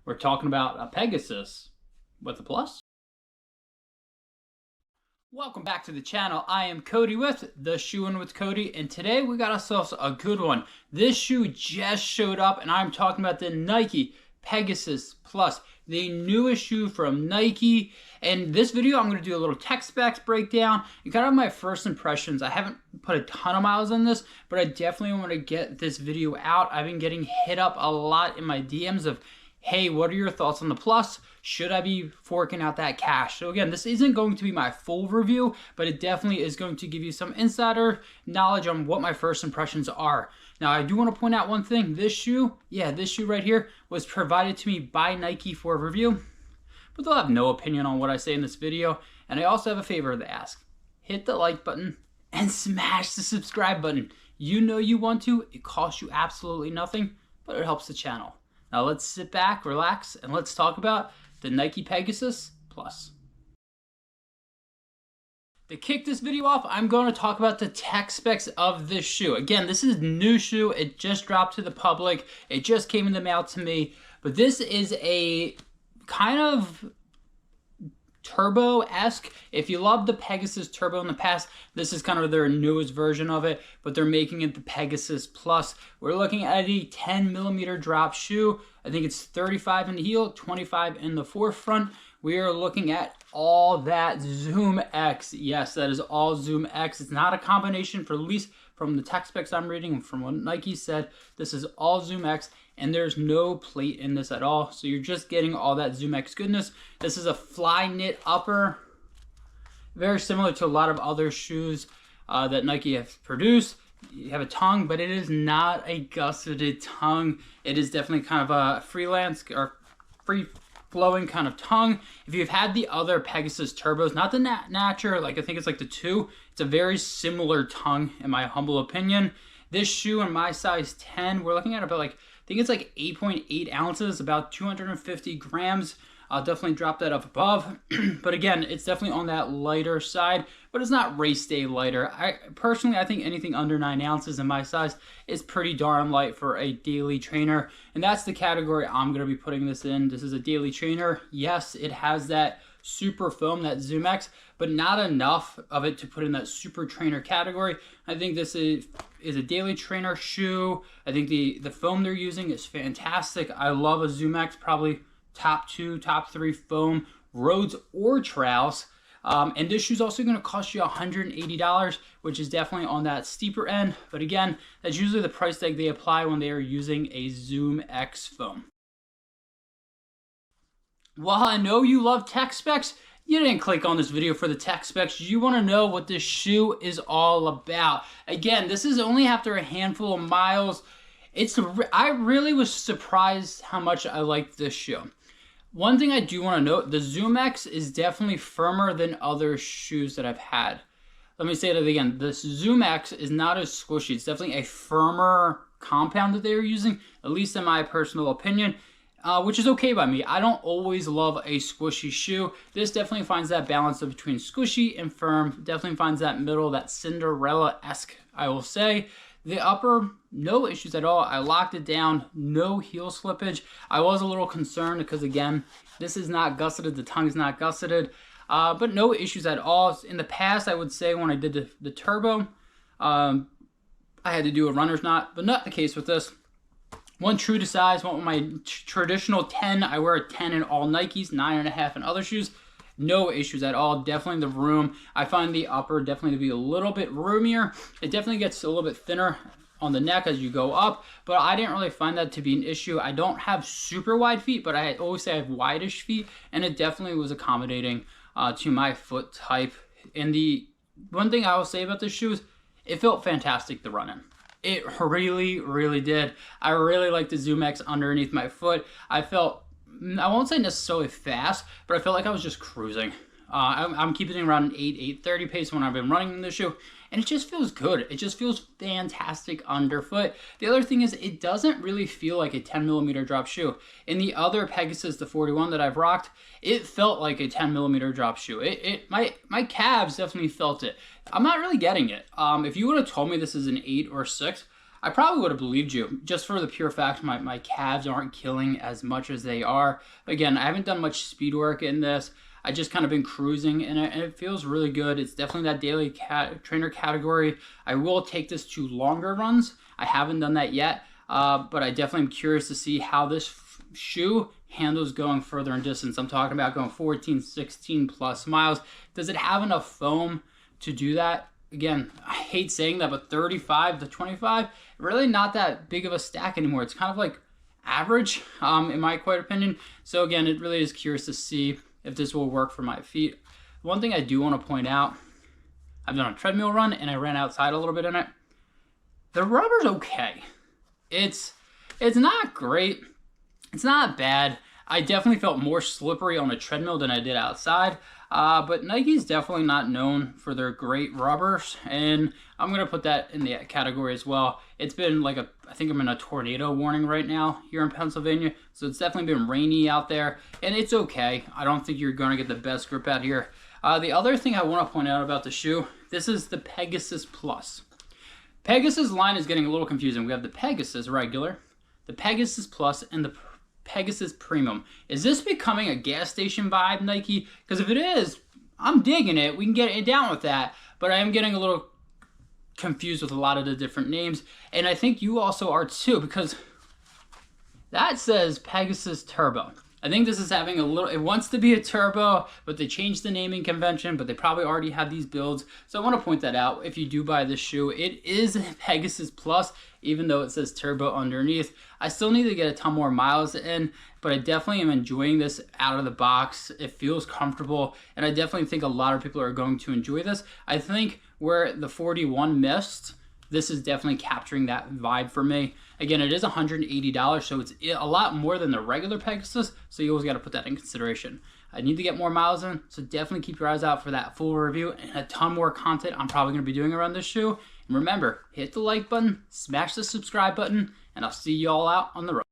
We're talking about a Pegasus with a Plus. Welcome back to the channel. I am Cody with the Shoe In With Cody, and today we got ourselves a good one. This shoe just showed up, and I'm talking about the Nike Pegasus Plus, the newest shoe from Nike. In this video, I'm going to do a little tech specs breakdown and kind of my first impressions. I haven't put a ton of miles on this, but I definitely want to get this video out. I've been getting hit up a lot in my DMs of, hey, what are your thoughts on the Plus? Should I be forking out that cash? So again, this isn't going to be my full review, but it definitely is going to give you some insider knowledge on what my first impressions are. Now, I do want to point out one thing. This shoe right here was provided to me by Nike for a review, but they'll have no opinion on what I say in this video. And I also have a favor to ask. Hit the like button and smash the subscribe button. You know you want to. It costs you absolutely nothing, but it helps the channel. Now let's sit back, relax, and let's talk about the Nike Pegasus Plus. To kick this video off, I'm going to talk about the tech specs of this shoe. Again, this is a new shoe. It just dropped to the public. It just came in the mail to me. But this is a kind of Turbo-esque. If you love the Pegasus Turbo in the past, this is kind of their newest version of it, but they're making it the Pegasus Plus. We're looking at a 10mm drop shoe. I think it's 35 in the heel, 25 in the forefront. We are looking at all that Zoom X. Yes, that is all Zoom X. It's not a combination, for at least from the tech specs I'm reading and from what Nike said. This is all Zoom X, and there's no plate in this at all. So you're just getting all that Zoom X goodness. This is a fly knit upper, very similar to a lot of other shoes that Nike has produced. You have a tongue, but it is not a gusseted tongue. It is definitely kind of a freelance or free flowing kind of tongue. If you've had the other Pegasus Turbos, not the Nature, like I think it's like the 2, it's a very similar tongue in my humble opinion. This shoe in my size 10, we're looking at about like, I think it's like 8.8 ounces, about 250 grams. I'll definitely drop that up above. But again, it's definitely on that lighter side, but it's not race day lighter. I think anything under 9 ounces in my size is pretty darn light for a daily trainer. And that's the category I'm going to be putting this in. This is a daily trainer. Yes, it has that super foam, that Zoom X, but not enough of it to put in that super trainer category. I think this is a daily trainer shoe. I think the foam they're using is fantastic. I love a Zoom X, probably top 2, top 3 foam, roads or trails. And this shoe's also going to cost you $180, which is definitely on that steeper end. But again, that's usually the price tag they apply when they are using a Zoom X foam. While I know you love tech specs, you didn't click on this video for the tech specs. You want to know what this shoe is all about. Again, this is only after a handful of miles. I really was surprised how much I liked this shoe. One thing I do want to note, the Zoom X is definitely firmer than other shoes that I've had. Let me say that again. This Zoom X is not as squishy. It's definitely a firmer compound that they are using, at least in my personal opinion, which is okay by me. I don't always love a squishy shoe. This definitely finds that balance between squishy and firm. Definitely finds that middle, that Cinderella-esque, I will say. The upper, no issues at all. I locked it down, no heel slippage. I was a little concerned because, again, this is not gusseted, the tongue's not gusseted, but no issues at all. In the past, I would say when I did the Turbo, I had to do a runner's knot, but not the case with this. One true to size, one with my traditional 10. I wear a 10 in all Nikes, 9.5 in other shoes. No issues at all. Definitely the room. I find the upper definitely to be a little bit roomier. It definitely gets a little bit thinner on the neck as you go up, but I didn't really find that to be an issue. I don't have super wide feet, but I always say I have wide-ish feet, and it definitely was accommodating to my foot type. And the one thing I will say about this shoe is it felt fantastic to run in. It really, really did. I really like the Zoom X underneath my foot. I felt, I won't say necessarily fast, but I felt like I was just cruising. I'm keeping it around an 8:30 pace when I've been running in this shoe, and it just feels good. It just feels fantastic underfoot. The other thing is it doesn't really feel like a 10mm drop shoe. In the other Pegasus, the 41 that I've rocked, it felt like a 10mm drop shoe. My calves definitely felt it. I'm not really getting it. If you would have told me this is an 8 or 6, I probably would have believed you, just for the pure fact my calves aren't killing as much as they are. But again, I haven't done much speed work in this. I just kind of been cruising, and it feels really good. It's definitely that daily trainer category. I will take this to longer runs. I haven't done that yet, but I definitely am curious to see how this shoe handles going further in distance. I'm talking about going 14, 16 plus miles. Does it have enough foam to do that? Again, I hate saying that, but 35 to 25, really not that big of a stack anymore. It's kind of like average, in my quiet opinion. So again, it really is curious to see if this will work for my feet. One thing I do want to point out, I've done a treadmill run and I ran outside a little bit in it. The rubber's okay. It's not great. It's not bad. I definitely felt more slippery on a treadmill than I did outside. But Nike's definitely not known for their great rubbers, and I'm going to put that in the category as well. It's been like I think I'm in a tornado warning right now here in Pennsylvania, so it's definitely been rainy out there, and it's okay. I don't think you're going to get the best grip out here. The other thing I want to point out about the shoe, this is the Pegasus Plus. Pegasus line is getting a little confusing. We have the Pegasus regular, the Pegasus Plus, and the Pegasus Premium. Is this becoming a gas station vibe, Nike? Because if it is, I'm digging it. We can get it down with that. But I am getting a little confused with a lot of the different names. And I think you also are too, because that says Pegasus Turbo. I think this is having a little, it wants to be a turbo, but they changed the naming convention, but they probably already have these builds. So I want to point that out. If you do buy this shoe, it is Pegasus Plus, even though it says turbo underneath. I still need to get a ton more miles in, but I definitely am enjoying this out of the box. It feels comfortable, and I definitely think a lot of people are going to enjoy this. I think where the 41 missed, this is definitely capturing that vibe for me. Again, it is $180, so it's a lot more than the regular Pegasus, so you always got to put that in consideration. I need to get more miles in, so definitely keep your eyes out for that full review and a ton more content I'm probably going to be doing around this shoe. And remember, hit the like button, smash the subscribe button, and I'll see you all out on the road.